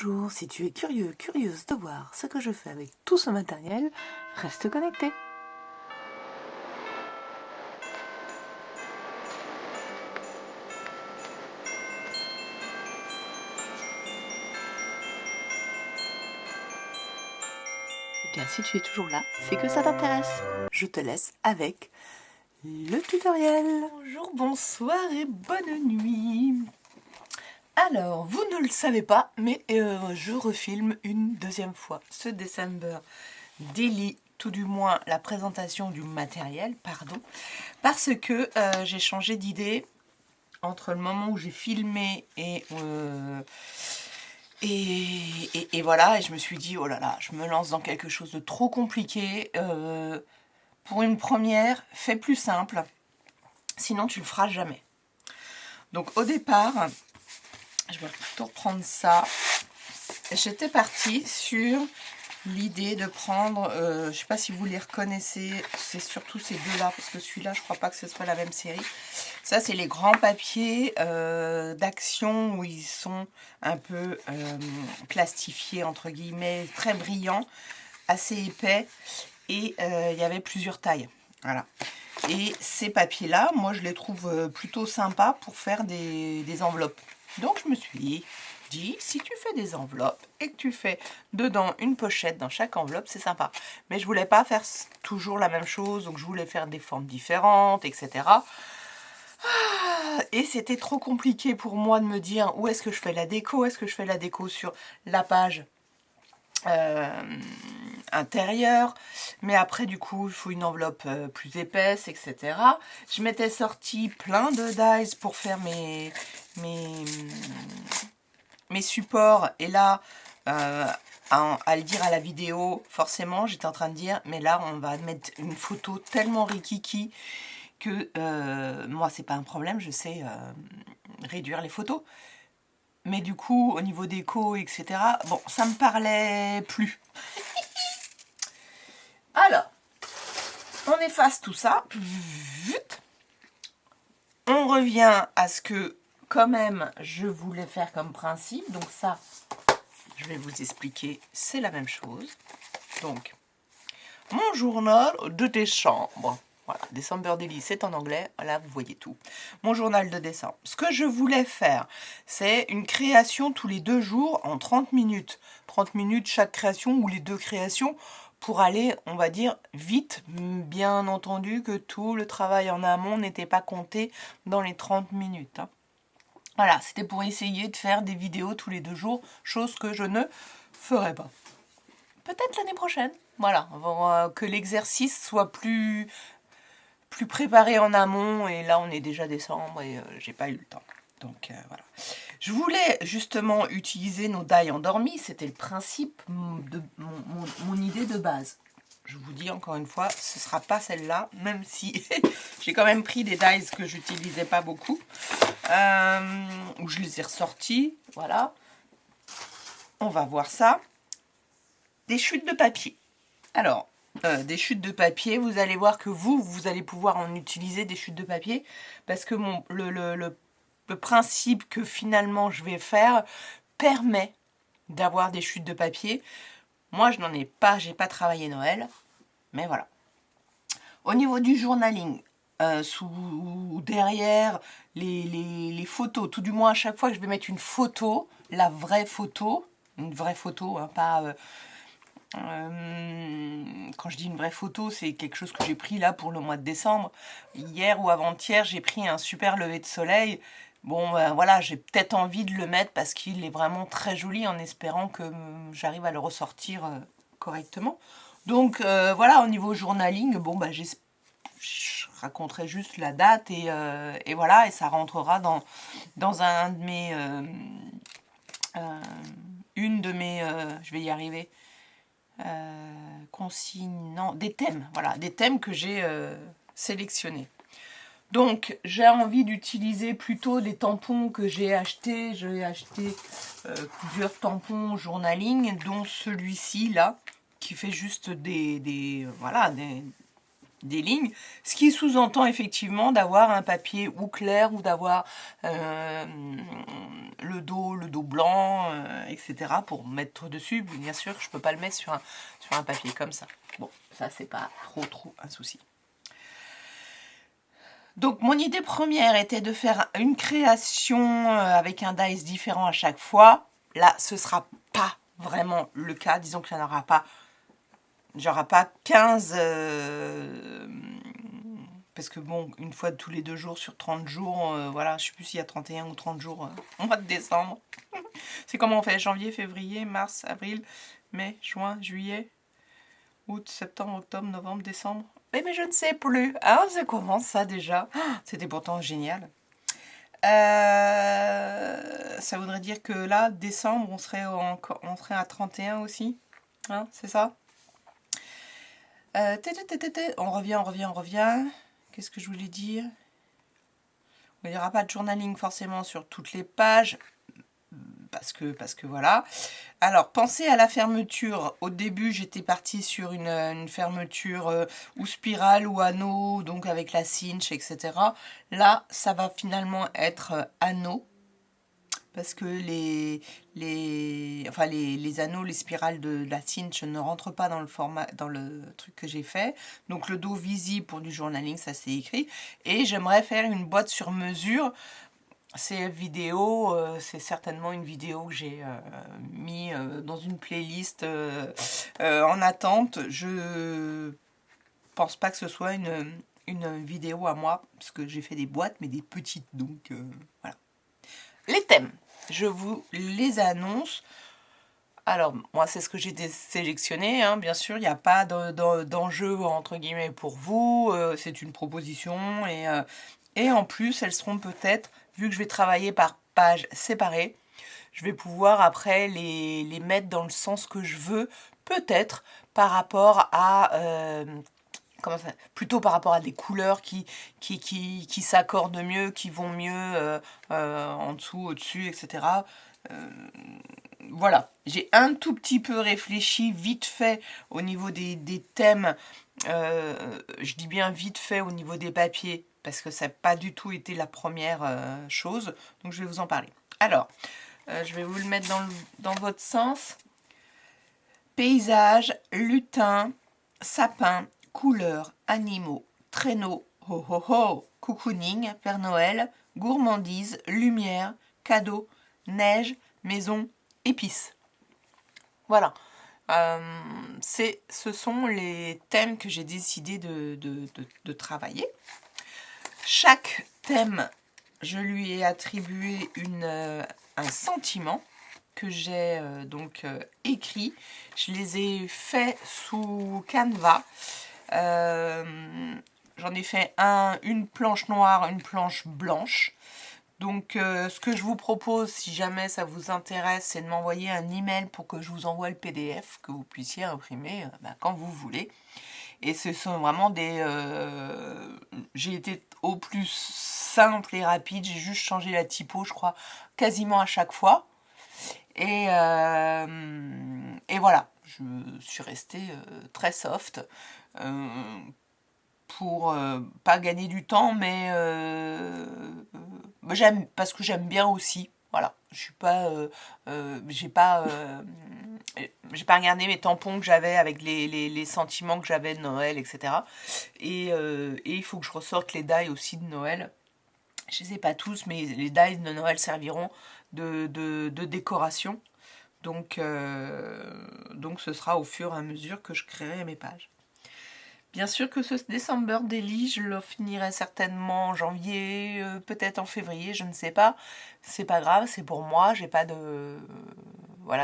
Bonjour, si tu es curieux, curieuse de voir ce que je fais avec tout ce matériel, reste connecté. Eh bien, si tu es toujours là, c'est que ça t'intéresse. Je te laisse avec le tutoriel. Bonjour, bonsoir et bonne nuit. Alors, vous ne le savez pas, mais je refilme une deuxième fois ce December Daily, tout du moins la présentation du matériel, pardon, parce que j'ai changé d'idée entre le moment où j'ai filmé et voilà, et je me suis dit, oh là là, je me lance dans quelque chose de trop compliqué. Pour une première, fais plus simple, sinon tu le feras jamais. Donc au départ, je vais plutôt reprendre ça. J'étais partie sur l'idée de prendre, je ne sais pas si vous les reconnaissez, c'est surtout ces deux-là, parce que celui-là, je ne crois pas que ce soit la même série. Ça, c'est les grands papiers d'action où ils sont un peu plastifiés, entre guillemets, très brillants, assez épais, et il y avait plusieurs tailles. Voilà. Et ces papiers-là, moi, je les trouve plutôt sympas pour faire des enveloppes. Donc, je me suis dit, si tu fais des enveloppes et que tu fais dedans une pochette dans chaque enveloppe, c'est sympa. Mais je voulais pas faire toujours la même chose, donc je voulais faire des formes différentes, etc. Et c'était trop compliqué pour moi de me dire où est-ce que je fais la déco. Est-ce que je fais la déco sur la page intérieure, mais après du coup il faut une enveloppe plus épaisse, etc. Je m'étais sorti plein de dies pour faire mes supports, et là à le dire à la vidéo, forcément j'étais en train de dire mais là on va mettre une photo tellement rikiki que moi c'est pas un problème, je sais réduire les photos, mais du coup au niveau déco, etc., bon, ça me parlait plus. Alors, on efface tout ça, on revient à ce que quand même je voulais faire comme principe. Donc ça, je vais vous expliquer, c'est la même chose. Donc, mon journal de décembre. Voilà, December Daily, c'est en anglais. Là, vous voyez tout. Mon journal de décembre. Ce que je voulais faire, c'est une création tous les 2 jours en 30 minutes. 30 minutes chaque création, ou les 2 créations, pour aller, on va dire, vite. Bien entendu que tout le travail en amont n'était pas compté dans les 30 minutes. Hein. Voilà, c'était pour essayer de faire des vidéos tous les 2 jours, chose que je ne ferai pas. Peut-être l'année prochaine. Voilà, avant que l'exercice soit plus préparé en amont, et là on est déjà décembre et j'ai pas eu le temps. Donc voilà. Je voulais justement utiliser nos dies endormis, c'était le principe de mon idée de base. Je vous dis encore une fois, ce ne sera pas celle-là, même si j'ai quand même pris des dies que j'utilisais pas beaucoup, où je les ai ressortis. Voilà. On va voir ça. Des chutes de papier. Alors, des chutes de papier, vous allez voir que vous allez pouvoir en utiliser des chutes de papier, parce que le principe que finalement je vais faire permet d'avoir des chutes de papier. Moi, je n'en ai pas, j'ai pas travaillé Noël, mais voilà. Au niveau du journaling, derrière les photos, tout du moins à chaque fois que je vais mettre une photo, la vraie photo, une vraie photo, hein, pas... quand je dis une vraie photo, c'est quelque chose que j'ai pris là pour le mois de décembre. Hier ou avant-hier, j'ai pris un super lever de soleil. Bon, ben voilà, j'ai peut-être envie de le mettre parce qu'il est vraiment très joli, en espérant que j'arrive à le ressortir correctement. Donc voilà, au niveau journaling, bon, ben, je raconterai juste la date, et voilà, et ça rentrera dans un de mes... une de mes... je vais y arriver. Consignes, non, des thèmes, voilà, des thèmes que j'ai sélectionnés. Donc, j'ai envie d'utiliser plutôt des tampons que j'ai achetés. J'ai acheté plusieurs tampons journaling, dont celui-ci là, qui fait juste voilà, des lignes, ce qui sous-entend effectivement d'avoir un papier ou clair ou d'avoir le dos blanc, etc. pour mettre dessus. Bien sûr, je peux pas le mettre sur un papier comme ça. Bon, ça c'est pas trop un souci. Donc mon idée première était de faire une création avec un dice différent à chaque fois. Là, ce sera pas vraiment le cas. Disons qu'il n'y en aura pas. J'aurai pas 15 parce que bon, une fois tous les 2 jours sur 30 jours, voilà, je sais plus s'il y a 31 ou 30 jours au mois de décembre. C'est comment on fait? Janvier, février, mars, avril, mai, juin, juillet, août, septembre, octobre, novembre, décembre. Mais je ne sais plus. Ah, c'est comment ça déjà? C'était pourtant génial. Ça voudrait dire que là, décembre, on serait à 31 aussi. Hein, c'est ça? On revient. Qu'est-ce que je voulais dire? Il n'y aura pas de journaling forcément sur toutes les pages. Parce que voilà. Alors, pensez à la fermeture. Au début, j'étais partie sur une fermeture ou spirale ou anneau, donc avec la cinch, etc. Là, ça va finalement être anneau. Parce que les anneaux, les spirales de la cinch ne rentrent pas dans le format, dans le truc que j'ai fait. Donc le dos visible pour du journaling, ça c'est écrit. Et j'aimerais faire une boîte sur mesure. C'est certainement une vidéo que j'ai mis dans une playlist en attente. Je pense pas que ce soit une vidéo à moi, parce que j'ai fait des boîtes, mais des petites, donc voilà. Les thèmes, je vous les annonce. Alors, moi, c'est ce que j'ai sélectionné, hein. Bien sûr, il n'y a pas d'enjeu, entre guillemets, pour vous. C'est une proposition. Et en plus, elles seront peut-être, vu que je vais travailler par page séparée, je vais pouvoir après les mettre dans le sens que je veux, peut-être par rapport à... plutôt par rapport à des couleurs qui s'accordent mieux, qui vont mieux en dessous, au-dessus, etc. Voilà, j'ai un tout petit peu réfléchi vite fait au niveau des thèmes. Je dis bien vite fait au niveau des papiers, parce que ça n'a pas du tout été la première chose. Donc je vais vous en parler. Alors, je vais vous le mettre dans votre sens. Paysage, lutin, sapin, couleurs, animaux, traîneaux, ho ho ho, cocooning, Père Noël, gourmandise, lumière, cadeau, neige, maison, épices. Voilà. Ce sont les thèmes que j'ai décidé de travailler. Chaque thème, je lui ai attribué un sentiment que j'ai écrit. Je les ai faits sous Canva. J'en ai fait une planche noire, une planche blanche. Donc, ce que je vous propose, si jamais ça vous intéresse, c'est de m'envoyer un email pour que je vous envoie le PDF, que vous puissiez imprimer quand vous voulez. Et ce sont vraiment j'ai été au plus simple et rapide, j'ai juste changé la typo, je crois, quasiment à chaque fois. Et voilà, je suis restée très soft. Pour pas gagner du temps, mais parce que j'aime bien aussi. Voilà, je suis pas, j'ai pas regardé mes tampons que j'avais avec les sentiments que j'avais de Noël, etc. Et il faut que je ressorte les die aussi de Noël. Je les ai pas tous, mais les die de Noël serviront de décoration. Donc ce sera au fur et à mesure que je créerai mes pages. Bien sûr que ce December Daily, je le finirai certainement en janvier, peut-être en février, je ne sais pas. C'est pas grave, c'est pour moi, j'ai pas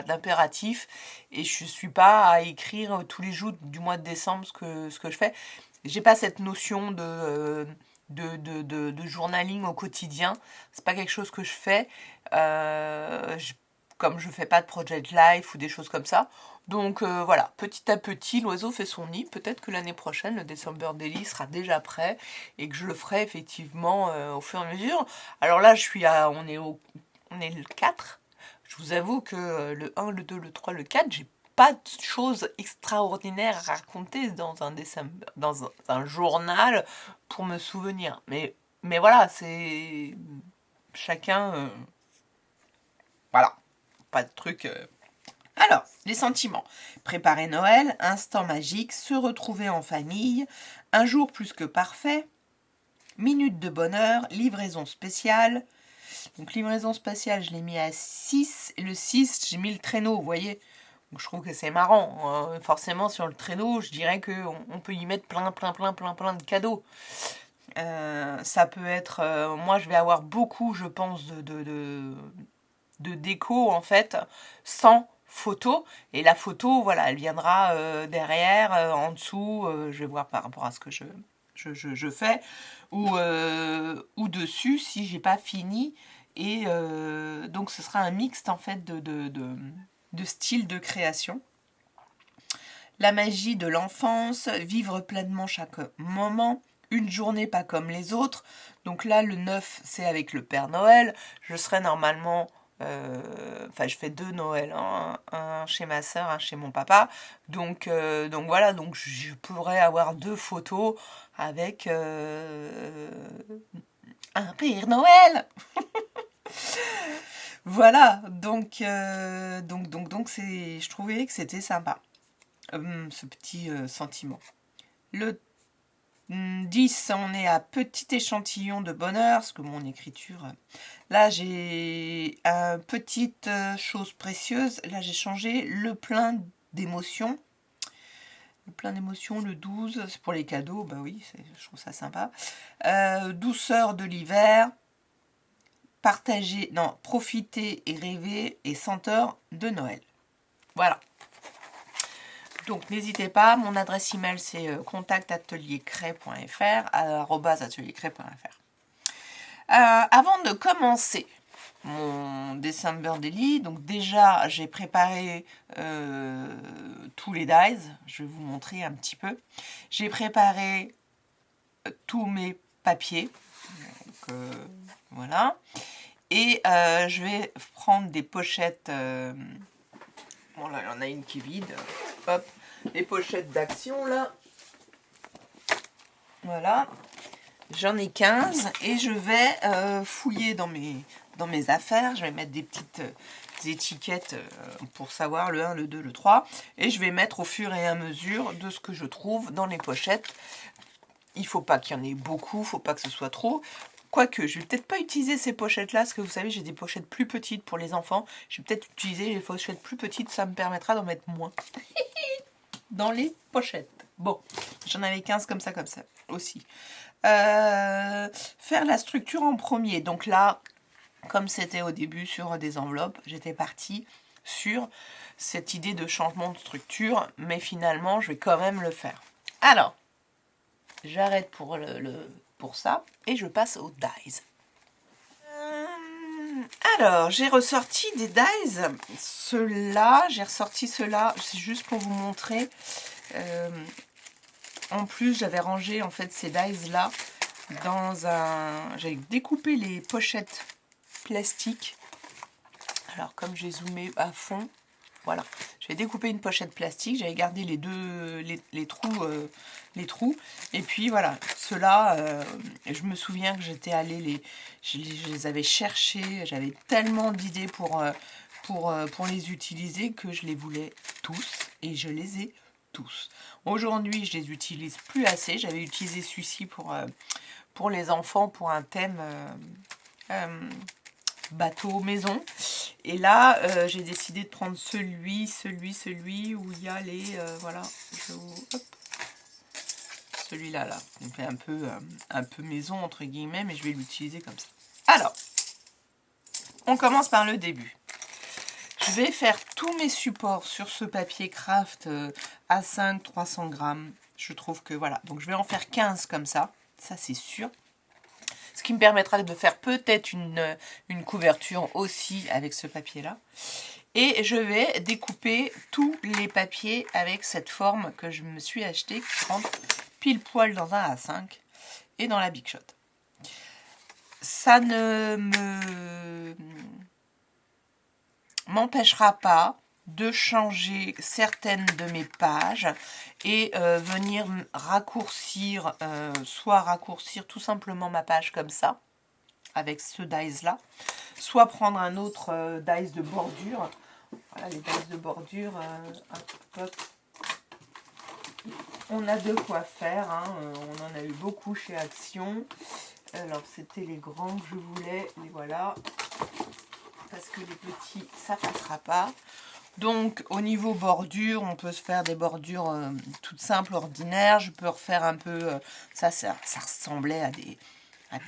d'impératif et je suis pas à écrire tous les jours du mois de décembre ce que je fais. J'ai pas cette notion de journaling au quotidien. C'est pas quelque chose que je fais. Comme je fais pas de project life ou des choses comme ça. Donc voilà, petit à petit, l'oiseau fait son nid. Peut-être que l'année prochaine, le December Daily sera déjà prêt et que je le ferai effectivement au fur et à mesure. Alors là, on est le 4. Je vous avoue que le 1, le 2, le 3, le 4, j'ai pas de choses extraordinaires à raconter dans un journal pour me souvenir. Mais voilà, c'est chacun... voilà, pas de truc... Alors, les sentiments. Préparer Noël, instant magique, se retrouver en famille, un jour plus que parfait, minute de bonheur, livraison spéciale. Donc livraison spéciale, je l'ai mis à 6. Et le 6, j'ai mis le traîneau, vous voyez. Donc, je trouve que c'est marrant. Forcément, sur le traîneau, je dirais qu'on peut y mettre plein de cadeaux. Ça peut être... moi, je vais avoir beaucoup, je pense, de déco, en fait, sans photo. Et la photo, voilà, elle viendra derrière, en dessous. Je vais voir par rapport à ce que je fais. Ou dessus, si j'ai pas fini. Et donc, ce sera un mixte, en fait, de styles de création. La magie de l'enfance, vivre pleinement chaque moment, une journée pas comme les autres. Donc là, le 9, c'est avec le Père Noël. Je serai normalement... Enfin, je fais 2 Noëls, hein, un chez ma soeur, un chez mon papa. Donc voilà, donc je pourrais avoir 2 photos avec un Père Noël. Voilà, donc je trouvais que c'était sympa, ce petit sentiment. Le 10, on est à petit échantillon de bonheur, parce que mon écriture... Là, j'ai une petite chose précieuse. Là, j'ai changé le plein d'émotions. Le plein d'émotions, le 12, c'est pour les cadeaux. Bah oui, je trouve ça sympa. Douceur de l'hiver. Partager, non, profiter et rêver. Et senteur de Noël. Voilà. Donc, n'hésitez pas. Mon adresse email, c'est contact@ateliercray.fr, @ateliercray.fr. Avant de commencer mon December Daily, donc déjà j'ai préparé tous les dies, je vais vous montrer un petit peu. J'ai préparé tous mes papiers, donc, voilà. Et je vais prendre des pochettes, bon là il y en a une qui est vide, hop, les pochettes d'action là, voilà. J'en ai 15 et je vais fouiller dans mes affaires. Je vais mettre des petites étiquettes pour savoir le 1, le 2, le 3. Et je vais mettre au fur et à mesure de ce que je trouve dans les pochettes. Il ne faut pas qu'il y en ait beaucoup, il ne faut pas que ce soit trop. Quoique, je ne vais peut-être pas utiliser ces pochettes-là, parce que vous savez, j'ai des pochettes plus petites pour les enfants. Je vais peut-être utiliser les pochettes plus petites, ça me permettra d'en mettre moins dans les pochettes. Bon, j'en avais 15 comme ça aussi. Faire la structure en premier. Donc là, comme c'était au début sur des enveloppes, j'étais partie sur cette idée de changement de structure, mais finalement, je vais quand même le faire. Alors, j'arrête pour ça et je passe aux dies. Alors, j'ai ressorti des dies. J'ai ressorti ceux-là, c'est juste pour vous montrer. En plus, j'avais rangé en fait ces dies là dans un... J'avais découpé les pochettes plastiques. Alors, comme j'ai zoomé à fond, voilà. J'avais découpé une pochette plastique, j'avais gardé les trous. Et puis voilà, ceux-là, je me souviens que j'étais allée je les avais cherchés. J'avais tellement d'idées pour les utiliser que je les voulais tous et je les ai tous. Aujourd'hui, je les utilise plus assez. J'avais utilisé celui-ci pour les enfants, pour un thème bateau maison. Et là, j'ai décidé de prendre celui où il y a les... voilà, hop, celui-là, là. On fait un peu maison, entre guillemets, mais je vais l'utiliser comme ça. Alors, on commence par le début. Je vais faire tous mes supports sur ce papier craft A5 300 grammes. Je trouve que voilà. Donc je vais en faire 15 comme ça. Ça c'est sûr. Ce qui me permettra de faire peut-être une couverture aussi avec ce papier-là. Et je vais découper tous les papiers avec cette forme que je me suis achetée, qui rentre pile poil dans un A5 et dans la Big Shot. Ça ne m'empêchera pas de changer certaines de mes pages et venir raccourcir, soit raccourcir tout simplement ma page comme ça, avec ce dies là, soit prendre un autre dies de bordure. Voilà les dies de bordure, hop. On a de quoi faire, hein. On en a eu beaucoup chez Action. Alors c'était les grands que je voulais, les voilà, parce que les petits ça passera pas. Donc au niveau bordure, on peut se faire des bordures toutes simples, ordinaires. Je peux refaire un peu, ça ressemblait à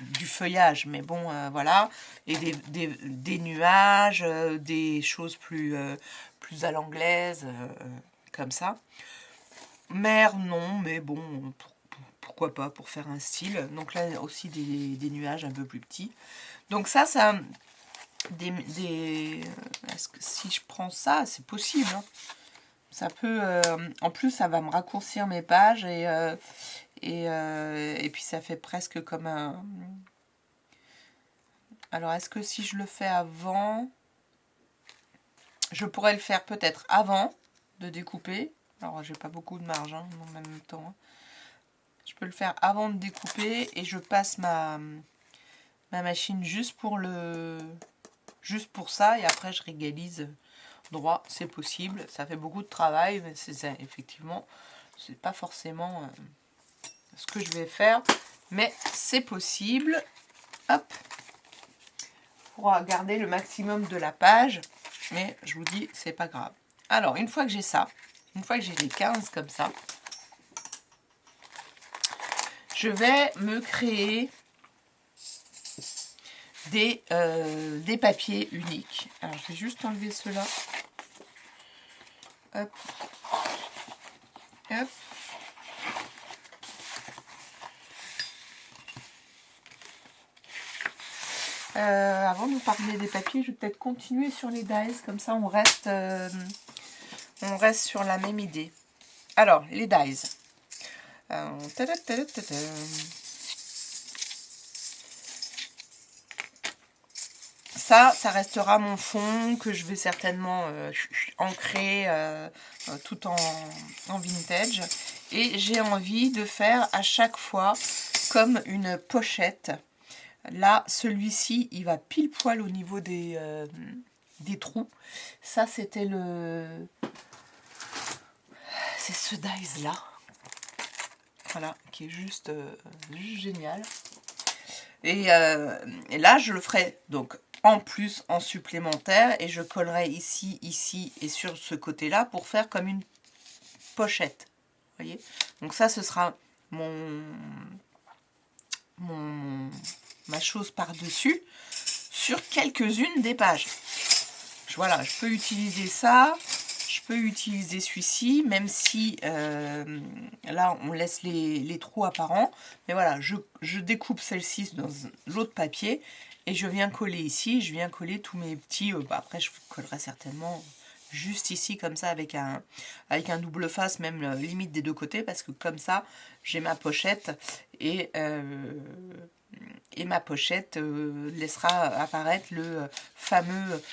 du feuillage, mais bon, voilà. Et des nuages, des choses plus à l'anglaise, comme ça. Mer, non, mais bon, pourquoi pas, pour faire un style. Donc là aussi des nuages un peu plus petits. Donc ça est-ce que si je prends ça, c'est possible, hein. Ça peut, en plus ça va me raccourcir mes pages et puis ça fait presque comme un... Alors est-ce que si je le fais avant, je pourrais le faire peut-être avant de découper. Alors j'ai pas beaucoup de marge, hein, en même temps, hein. Je peux le faire avant de découper et je passe ma machine juste pour ça, et après je régalise droit, c'est possible. Ça fait beaucoup de travail, mais effectivement c'est pas forcément ce que je vais faire, mais c'est possible. Hop, pour garder le maximum de la page, mais je vous dis c'est pas grave. Alors une fois que j'ai ça, une fois que j'ai les 15 comme ça, je vais me créer des papiers uniques. Alors je vais juste enlever ceux-là. Hop. Hop. Avant de vous parler des papiers, je vais peut-être continuer sur les dies, comme ça on reste sur la même idée. Alors, les dies. Ça restera mon fond que je vais certainement ancrer tout en vintage. Et j'ai envie de faire à chaque fois comme une pochette. Là, celui-ci, il va pile poil au niveau des trous. Ça, c'était c'est ce dies-là. Voilà, qui est juste génial. Et là, je le ferai donc en plus, en supplémentaire. Et je collerai ici, ici et sur ce côté-là pour faire comme une pochette. Vous voyez? Donc ça, ce sera ma chose par-dessus sur quelques-unes des pages. Voilà, je peux utiliser ça, je peux utiliser celui-ci, même si là on laisse les trous apparents. Mais voilà, je découpe celle-ci dans l'autre papier et je viens coller ici, je viens coller tous mes petits... après je collerai certainement juste ici comme ça avec un double face, même limite des deux côtés, parce que comme ça j'ai ma pochette et ma pochette laissera apparaître le fameux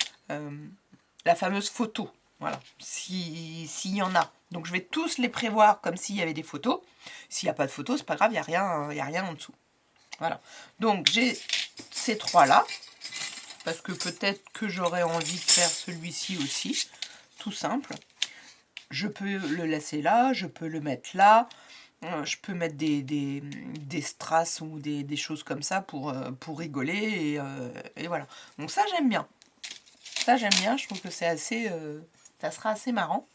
la fameuse photo, voilà, s'il y en a. Donc je vais tous les prévoir comme s'il y avait des photos. S'il n'y a pas de photos, c'est pas grave, il n'y a rien en dessous. Voilà, donc j'ai ces trois là, parce que peut-être que j'aurais envie de faire celui-ci aussi, tout simple. Je peux le laisser là, je peux le mettre là, je peux mettre des strass ou des choses comme ça pour rigoler, et voilà. Donc ça j'aime bien. Ça j'aime bien, je trouve que c'est assez, ça sera assez marrant.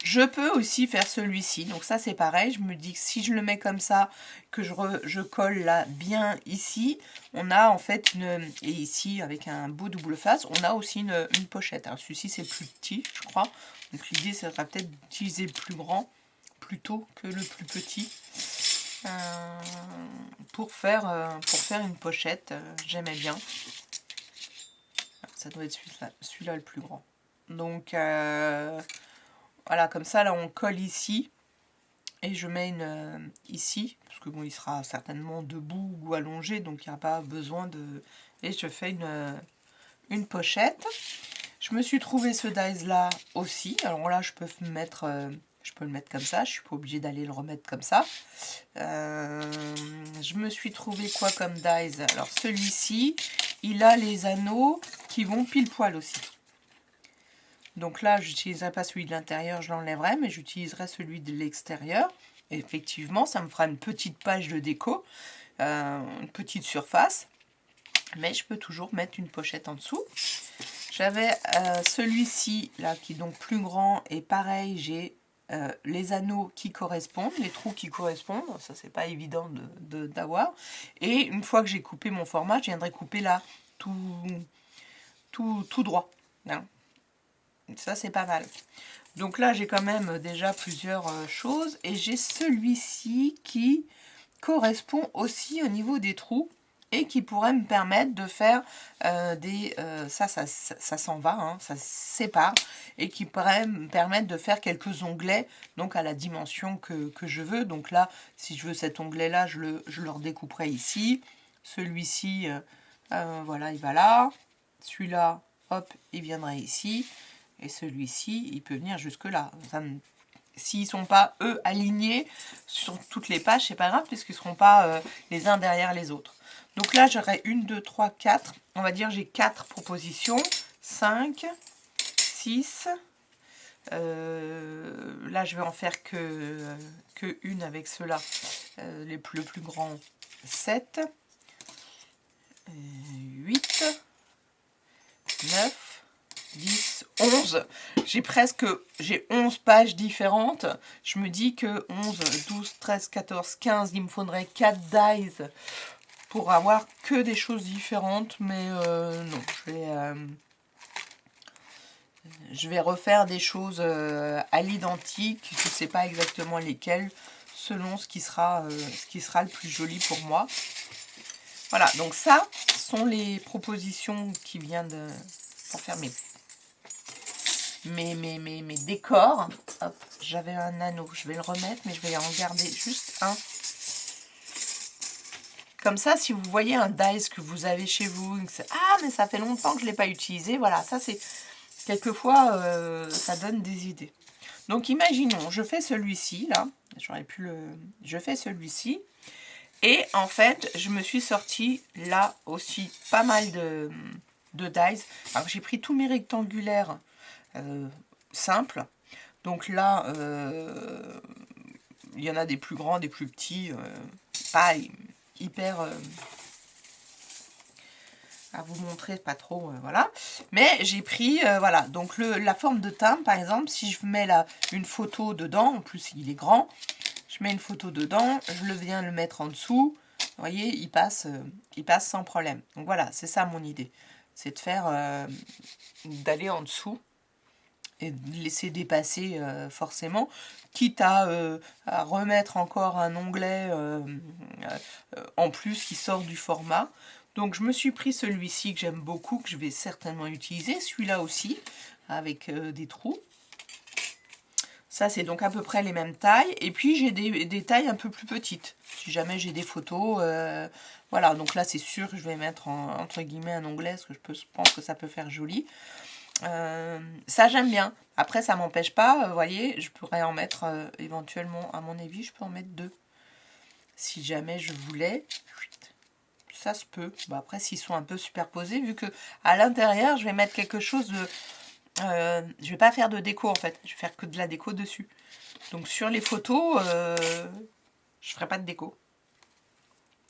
Je peux aussi faire celui-ci, donc ça c'est pareil, je me dis que si je le mets comme ça, que je colle là bien ici, on a en fait et ici avec un beau double face, on a aussi une pochette. Alors celui-ci c'est plus petit je crois, donc l'idée ça sera peut-être d'utiliser le plus grand plutôt que le plus petit pour faire une pochette. J'aimais bien. Ça doit être celui-là le plus grand. Donc voilà, comme ça là on colle ici et je mets une ici, parce que bon il sera certainement debout ou allongé, donc il n'y a pas besoin de... Et je fais une pochette. Je me suis trouvé ce dies là aussi. Alors là, je peux le mettre comme ça. Je suis pas obligée d'aller le remettre comme ça. Je me suis trouvé quoi comme dies? Alors celui-ci, il a les anneaux qui vont pile poil aussi. Donc là, j'utiliserai pas celui de l'intérieur, je l'enlèverai, mais j'utiliserai celui de l'extérieur. Effectivement, ça me fera une petite page de déco, une petite surface. Mais je peux toujours mettre une pochette en dessous. J'avais celui-ci, là, qui est donc plus grand. Et pareil, j'ai les anneaux qui correspondent, les trous qui correspondent. Ça, c'est pas évident d'avoir. Et une fois que j'ai coupé mon format, je viendrai couper là, tout droit. Hein. Ça, c'est pas mal. Donc là, j'ai quand même déjà plusieurs choses. Et j'ai celui-ci qui correspond aussi au niveau des trous. Et qui pourrait me permettre de faire ça s'en va, hein, ça se sépare. Et qui pourrait me permettre de faire quelques onglets, donc à la dimension que je veux. Donc là, si je veux cet onglet-là, je le redécouperai ici. Celui-ci, voilà, il va là. Celui-là, hop, il viendrait ici. Et celui-ci, il peut venir jusque là. S'ils ne sont pas, eux, alignés sur toutes les pages, c'est pas grave, puisqu'ils ne seront pas les uns derrière les autres. Donc là, j'aurai 1, 2, 3, 4. On va dire j'ai 4 propositions. 5, 6. Là, je vais en faire que une avec ceux-là. Le plus grand, 7. 8. 9. 10, 11. J'ai 11 pages différentes. Je me dis que 11, 12, 13, 14, 15, il me faudrait 4 dies pour avoir que des choses différentes. Mais non, je vais refaire des choses à l'identique. Je ne sais pas exactement lesquelles, selon ce qui sera le plus joli pour moi. Voilà, donc ça sont les propositions qui viennent pour faire mes décors. Hop, j'avais un anneau, je vais le remettre, mais je vais en garder juste un. Comme ça, si vous voyez un dies que vous avez chez vous, ah, mais ça fait longtemps que je ne l'ai pas utilisé, voilà, ça c'est quelquefois, ça donne des idées. Donc imaginons, je fais celui-ci, là, je fais celui-ci, et en fait, je me suis sorti là aussi pas mal de dies. Alors j'ai pris tous mes rectangulaires simples. Donc là, il y en a des plus grands, des plus petits, pas hyper à vous montrer, pas trop, voilà. Mais j'ai pris, voilà, donc la forme de timbre, par exemple, si je mets là une photo dedans, en plus il est grand, je mets une photo dedans, je viens le mettre en dessous, vous voyez, il passe sans problème. Donc voilà, c'est ça mon idée, c'est de faire, d'aller en dessous et de laisser dépasser forcément, quitte à remettre encore un onglet en plus qui sort du format. Donc je me suis pris celui-ci que j'aime beaucoup, que je vais certainement utiliser, celui-là aussi, avec des trous. Ça, c'est donc à peu près les mêmes tailles. Et puis, j'ai des tailles un peu plus petites. Si jamais j'ai des photos. Voilà, donc là, c'est sûr que je vais mettre entre guillemets un onglet, parce que je pense que ça peut faire joli. Ça, j'aime bien. Après, ça m'empêche pas, vous voyez, je pourrais en mettre éventuellement, à mon avis, je peux en mettre 2. Si jamais je voulais. Ça se peut. Bon, après, s'ils sont un peu superposés, vu que à l'intérieur, je vais mettre quelque chose de... je vais pas faire de déco en fait, je vais faire que de la déco dessus. Donc sur les photos, je ferai pas de déco.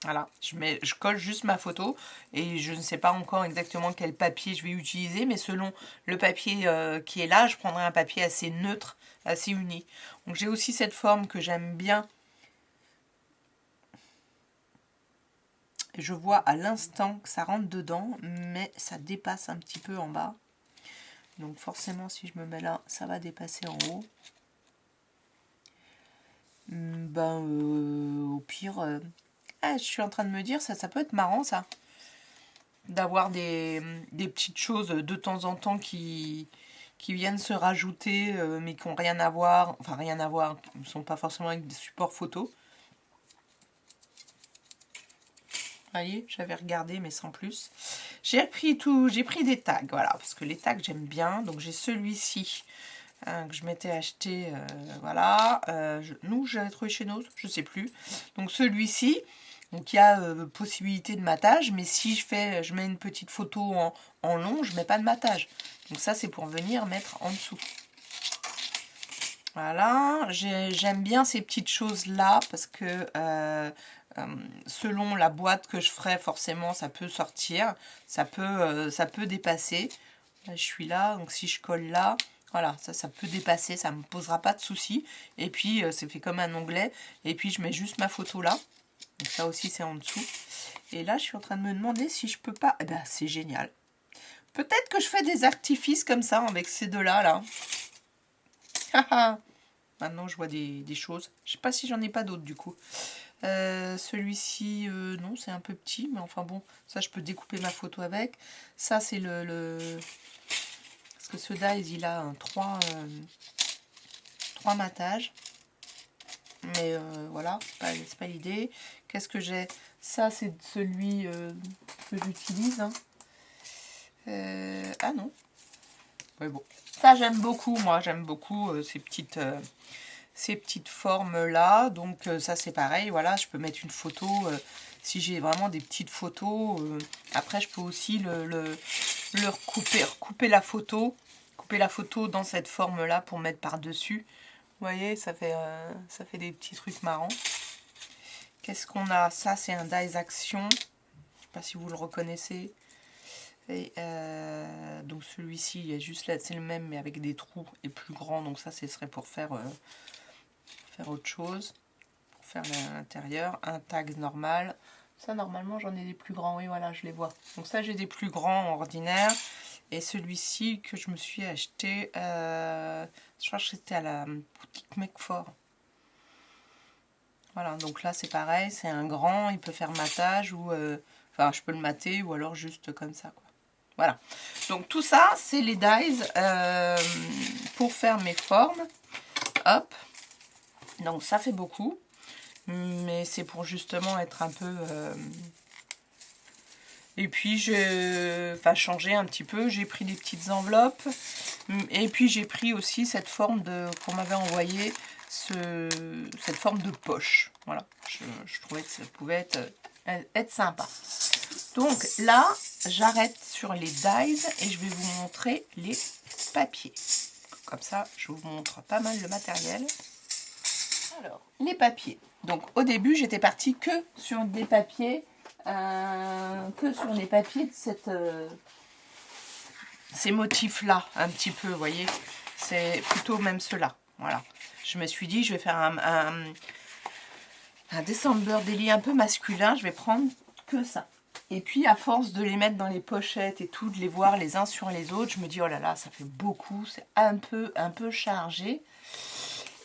Voilà, je colle juste ma photo et je ne sais pas encore exactement quel papier je vais utiliser, mais selon le papier qui est là, je prendrai un papier assez neutre, assez uni. Donc j'ai aussi cette forme que j'aime bien. Et je vois à l'instant que ça rentre dedans, mais ça dépasse un petit peu en bas. Donc forcément, si je me mets là, ça va dépasser en haut. Au pire, je suis en train de me dire, ça peut être marrant ça. D'avoir des petites choses de temps en temps qui viennent se rajouter, mais qui n'ont rien à voir. Enfin, rien à voir, qui ne sont pas forcément avec des supports photos. Vous voyez, j'avais regardé, mais sans plus. J'ai pris des tags, voilà, parce que les tags j'aime bien. Donc j'ai celui-ci que je m'étais acheté, voilà. Nous, j'avais trouvé chez nous, je sais plus. Donc celui-ci, donc il y a possibilité de matage, mais si je mets une petite photo en long, je mets pas de matage. Donc ça, c'est pour venir mettre en dessous. Voilà, j'aime bien ces petites choses-là parce que selon la boîte que je ferai, forcément, ça peut sortir, ça peut dépasser. Là, je suis là, donc si je colle là, voilà, ça peut dépasser, ça ne me posera pas de soucis. Et puis, c'est fait comme un onglet. Et puis, je mets juste ma photo là. Donc ça aussi, c'est en dessous. Et là, je suis en train de me demander si je peux pas... Eh ben, c'est génial. Peut-être que je fais des artifices comme ça avec ces deux-là, là. Maintenant, je vois des choses. Je sais pas si j'en ai pas d'autres, du coup. Celui-ci, non, c'est un peu petit. Mais enfin bon, ça, je peux découper ma photo avec. Ça, c'est Parce que ce dies, il a 3 matages. Mais voilà, c'est pas l'idée. Qu'est-ce que j'ai? Ça, c'est celui que j'utilise. Hein. Ah non. Ouais, bon. Ça, j'aime beaucoup, moi. J'aime beaucoup ces petites formes-là. Donc, ça, c'est pareil. Voilà, je peux mettre une photo. Si j'ai vraiment des petites photos. Après, je peux aussi recouper la photo. Couper la photo dans cette forme-là pour mettre par-dessus. Vous voyez, ça fait des petits trucs marrants. Qu'est-ce qu'on a? Ça, c'est un dies action. Je ne sais pas si vous le reconnaissez. Et donc celui-ci, il y a juste là, c'est le même, mais avec des trous et plus grand. Donc ça, ce serait pour faire autre chose. Pour faire l'intérieur. Un tag normal. Ça, normalement, j'en ai des plus grands. Oui, voilà, je les vois. Donc ça, j'ai des plus grands ordinaires. Et celui-ci que je me suis acheté, je crois que c'était à la boutique Mecfort. Voilà, donc là c'est pareil, c'est un grand, il peut faire matage ou... enfin, je peux le mater ou alors juste comme ça, quoi. Voilà. Donc tout ça, c'est les dies pour faire mes formes. Hop. Donc ça fait beaucoup. Mais c'est pour justement être un peu... Et puis, changer un petit peu. J'ai pris des petites enveloppes. Et puis, j'ai pris aussi cette forme qu'on m'avait envoyé, cette forme de poche. Voilà. Je trouvais que ça pouvait être sympa. Donc là, j'arrête sur les dies et je vais vous montrer les papiers. Comme ça, je vous montre pas mal le matériel. Alors, les papiers. Donc, au début, j'étais partie que sur des papiers... de ces motifs-là, un petit peu, vous voyez. C'est plutôt même ceux-là. Voilà. Je me suis dit, je vais faire un December Daily un peu masculin. Je vais prendre que ça. Et puis, à force de les mettre dans les pochettes et tout, de les voir les uns sur les autres, je me dis, oh là là, ça fait beaucoup. C'est un peu chargé.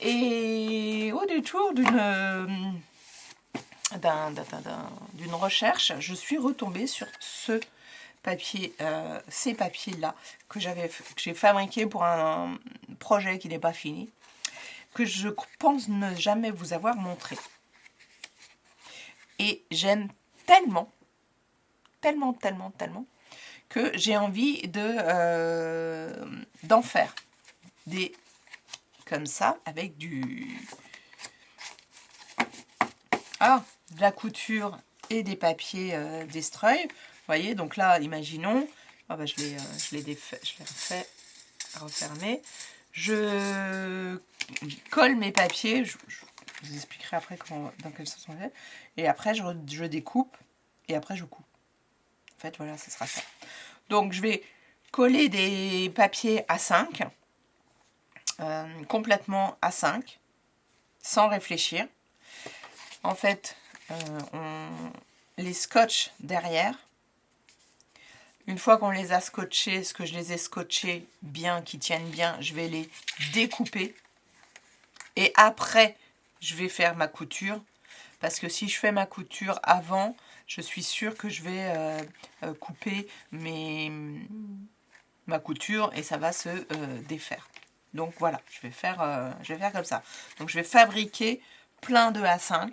Et au détour d'une recherche, je suis retombée sur ce papier, ces papiers-là que j'ai fabriqué pour un projet qui n'est pas fini, que je pense ne jamais vous avoir montré. Et j'aime tellement que j'ai envie d'en faire des comme ça avec de la couture et des papiers Destroy. Vous voyez, donc là, imaginons, je l'ai refait refermer. Je colle mes papiers, je vous expliquerai après dans quel sens on fait. Et après, je découpe et après, je coupe. En fait, voilà, ce sera ça. Donc, je vais coller des papiers A5, complètement A5, sans réfléchir. En fait, on les scotche derrière. Une fois qu'on les a scotchés, ce que je les ai scotchés bien, qui tiennent bien, je vais les découper. Et après, je vais faire ma couture. Parce que si je fais ma couture avant, je suis sûre que je vais couper ma couture et ça va se défaire. Donc voilà, je vais faire comme ça. Donc je vais fabriquer plein de A5.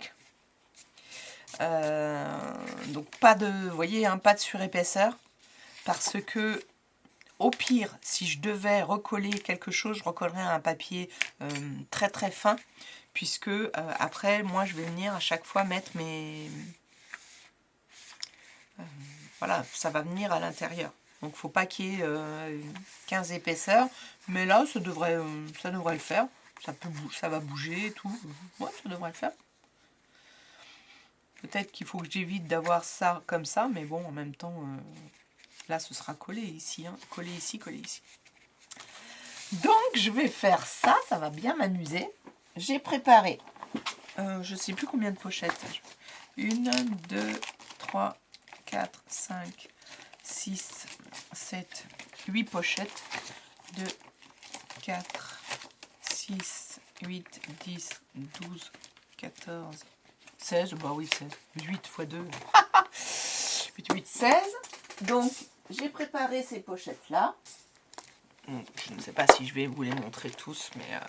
Donc pas de, vous voyez, pas de surépaisseur. parce que au pire, si je devais recoller quelque chose, je recollerais un papier très très fin, puisque après, moi, je vais venir à chaque fois mettre mes... voilà, ça va venir à l'intérieur. Donc, faut pas qu'il y ait 15 épaisseurs, mais là, ça devrait le faire. Ça va bouger et tout. Ouais, ça devrait le faire. Peut-être qu'il faut que j'évite d'avoir ça comme ça, mais bon, en même temps, là, ce sera collé ici. Hein. Collé ici, collé ici. Donc, je vais faire ça. Ça va bien m'amuser. J'ai préparé, je sais plus combien de pochettes. 1, 2, 3, 4, 5, 6, 7, 8 pochettes. 2, 4, 6, 8, 10, 12, 14, 16. Bah oui, 16. 8 x 2. 8, 8, 16. Donc, j'ai préparé ces pochettes-là. Je ne sais pas si je vais vous les montrer tous, mais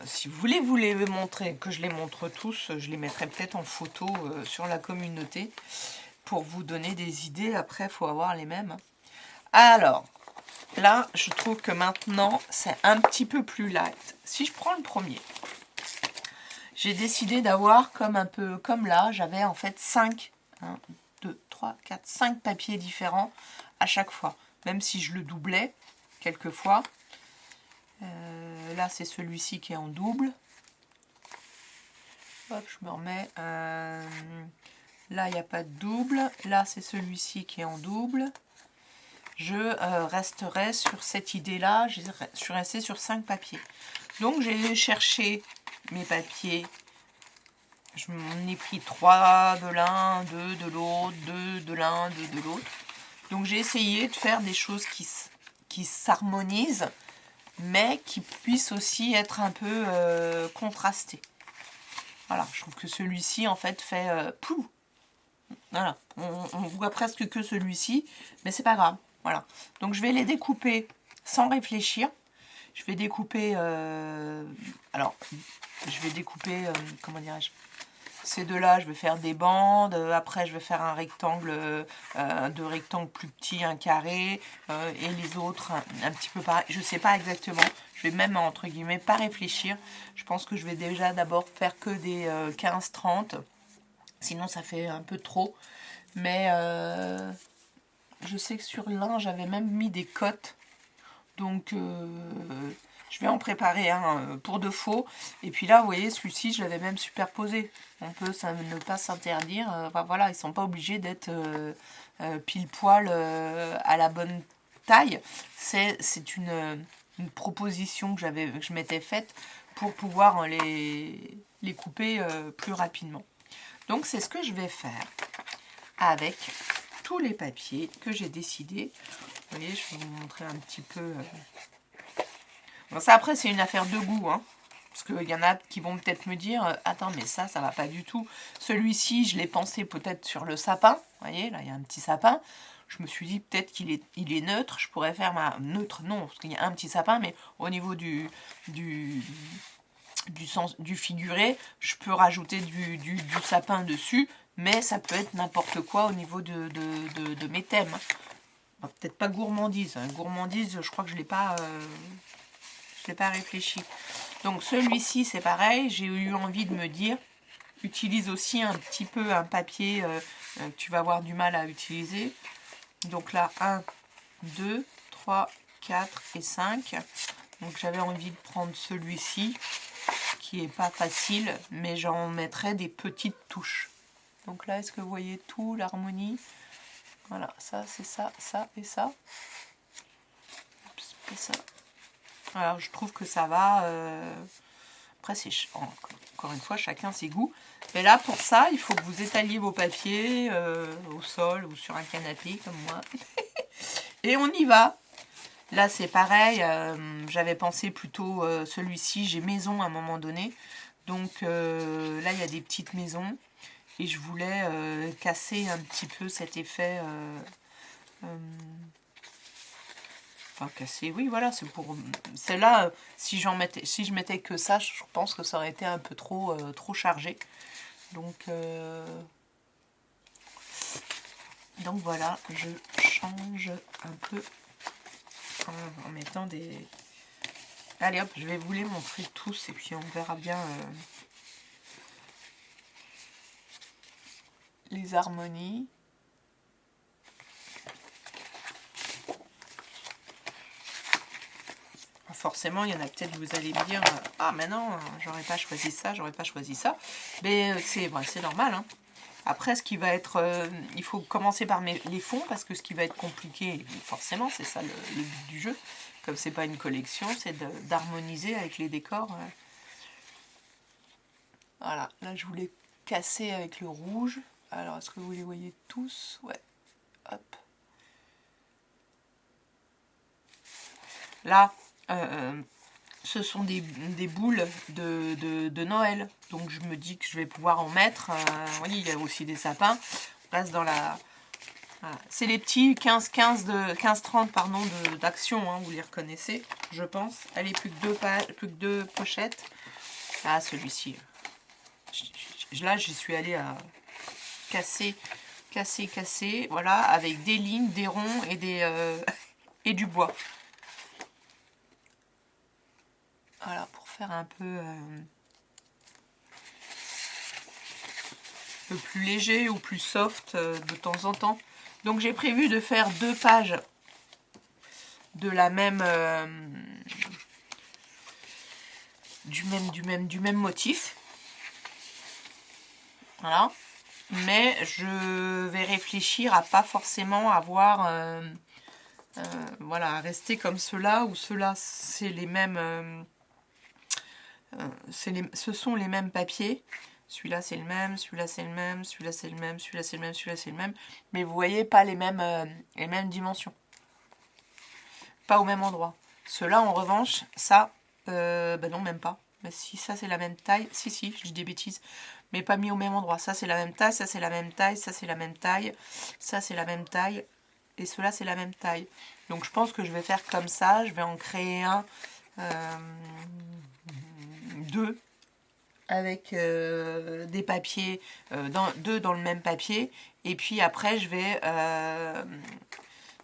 si vous voulez vous les montrer, que je les montre tous, je les mettrai peut-être en photo sur la communauté pour vous donner des idées. Après, il faut avoir les mêmes. Alors, là, je trouve que maintenant, c'est un petit peu plus light. Si je prends le premier, j'ai décidé d'avoir comme un peu comme là, j'avais en fait 5, 1, 2, 3, 4, 5 papiers différents à chaque fois. Même si je le doublais quelquefois. Là, c'est celui-ci qui est en double. Hop, je me remets. Là, il n'y a pas de double. Là, c'est celui-ci qui est en double. Je resterai sur cette idée-là. Je suis restée sur 5 papiers. Donc, j'ai cherché mes papiers. Je m'en ai pris 3 de l'un, 2 de l'autre, 2 de l'un, 2 de l'autre. Donc, j'ai essayé de faire des choses qui s'harmonisent, mais qui puissent aussi être un peu contrastées. Voilà, je trouve que celui-ci, en fait, fait plou. Voilà, on voit presque que celui-ci, mais c'est pas grave. Voilà, donc je vais les découper sans réfléchir. Je vais découper, comment dirais-je, ces deux-là, je vais faire des bandes. Après, je vais faire un rectangle, deux rectangles plus petits, un carré, et les autres un petit peu pareil. Je sais pas exactement. Je vais même, entre guillemets, pas réfléchir. Je pense que je vais déjà d'abord faire que des 15-30. Sinon, ça fait un peu trop. Mais je sais que sur l'un, j'avais même mis des cotes. Donc, je vais en préparer un pour de faux. Et puis là, vous voyez, celui-ci, je l'avais même superposé. On peut ne pas s'interdire. Enfin, voilà, ils ne sont pas obligés d'être pile poil à la bonne taille. C'est une proposition que je m'étais faite pour pouvoir les couper plus rapidement. Donc, c'est ce que je vais faire avec tous les papiers que j'ai décidé. Vous voyez, je vais vous montrer un petit peu. Bon, ça, après, c'est une affaire de goût. Hein, parce qu'il y en a qui vont peut-être me dire attends, mais ça va pas du tout. Celui-ci, je l'ai pensé peut-être sur le sapin. Vous voyez, là, il y a un petit sapin. Je me suis dit peut-être qu'il est neutre. Je pourrais faire ma neutre, non, parce qu'il y a un petit sapin, mais au niveau du figuré, je peux rajouter du sapin dessus, mais ça peut être n'importe quoi au niveau de mes thèmes. Bon, peut-être pas gourmandise. Hein. Gourmandise, je crois que je l'ai pas réfléchi. Donc celui-ci, c'est pareil. J'ai eu envie de me dire, utilise aussi un petit peu un papier que tu vas avoir du mal à utiliser. Donc là, 1, 2, 3, 4 et 5. Donc j'avais envie de prendre celui-ci, qui est pas facile, mais j'en mettrai des petites touches. Donc là, est-ce que vous voyez tout, l'harmonie? Voilà, ça, c'est ça, ça et ça. Oups, et ça. Alors, je trouve que ça va. Après, c'est encore une fois, chacun ses goûts. Mais là, pour ça, il faut que vous étaliez vos papiers au sol ou sur un canapé, comme moi. Et on y va. Là, c'est pareil. J'avais pensé plutôt celui-ci. J'ai maison à un moment donné. Donc là, il y a des petites maisons. Et je voulais casser un petit peu cet effet. Enfin, casser, oui, voilà, c'est pour. Celle-là, si je mettais que ça, je pense que ça aurait été un peu trop chargé. Donc, Donc voilà, je change un peu en mettant des... Allez hop, je vais vous les montrer tous et puis on verra bien les harmonies. Forcément, il y en a peut-être, vous allez me dire, ah mais non, j'aurais pas choisi ça, j'aurais pas choisi ça. Mais c'est normal, hein. Après, ce qui va être... il faut commencer par les fonds, parce que ce qui va être compliqué, forcément, c'est ça le but du jeu. Comme c'est pas une collection, c'est d'harmoniser avec les décors. Voilà, là je voulais casser avec le rouge. Alors, est-ce que vous les voyez tous? Ouais, hop. Là, ce sont des boules de Noël. Donc je me dis que je vais pouvoir en mettre. Vous voyez, il y a aussi des sapins. On reste dans la... Voilà. C'est les petits 15-30 pardon, d'action, hein, vous les reconnaissez, je pense. Allez, plus que deux pochettes. Ah, celui-ci. Là, j'y suis allée à casser. Voilà, avec des lignes, des ronds et, et du bois. Voilà, pour faire un peu plus léger ou plus soft de temps en temps. Donc j'ai prévu de faire 2 pages de la même du même motif. Voilà. Mais je vais réfléchir à pas forcément avoir voilà, à rester comme cela ou cela, c'est les mêmes ce sont les mêmes papiers. Celui-là c'est le même, celui-là c'est le même, celui-là c'est le même, celui-là c'est le même, celui-là c'est le même. Mais vous voyez pas les mêmes dimensions. Pas au même endroit. Ceux-là en revanche, ça, bah non même pas. Mais si ça c'est la même taille, si je dis des bêtises, mais pas mis au même endroit. Ça c'est la même taille, ça c'est la même taille, ça c'est la même taille, ça c'est la même taille, et ceux-là c'est la même taille. Donc je pense que je vais faire comme ça, je vais en créer un, 2 avec des papiers, 2 dans le même papier, et puis après je vais,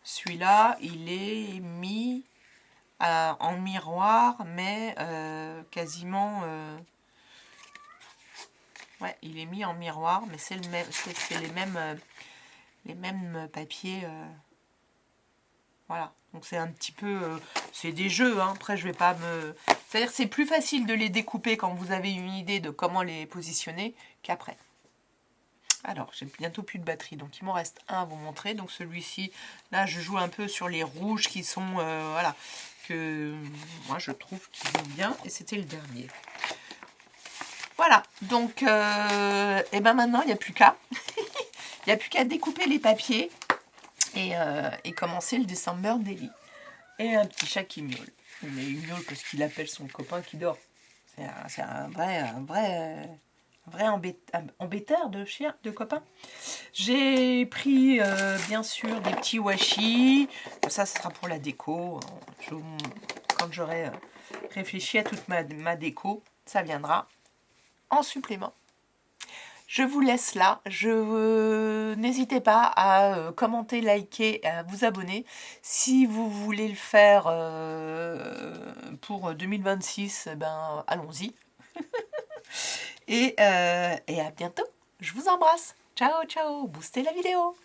celui-là il est mis en miroir, mais quasiment, ouais, il est mis en miroir, mais c'est le même, c'est les mêmes papiers, voilà. Donc c'est un petit peu, c'est des jeux, hein. Après je vais pas me... C'est-à-dire que c'est plus facile de les découper quand vous avez une idée de comment les positionner qu'après. Alors, j'ai bientôt plus de batterie, donc il m'en reste un à vous montrer. Donc celui-ci, là je joue un peu sur les rouges qui sont, voilà, que moi je trouve qu'ils vont bien, et c'était le dernier. Voilà, donc, et ben maintenant il n'y a plus qu'à. Il n'y a plus qu'à découper les papiers et commencer le December Daily. Et un petit chat qui miaule. Mais il miaule parce qu'il appelle son copain qui dort. C'est un vrai embêteur de chien, de copain. J'ai pris bien sûr des petits washi. Ça, ce sera pour la déco. Quand j'aurai réfléchi à toute ma déco, ça viendra en supplément. Je vous laisse là. N'hésitez pas à commenter, liker, à vous abonner. Si vous voulez le faire pour 2026, ben allons-y. et à bientôt. Je vous embrasse. Ciao, ciao. Boostez la vidéo.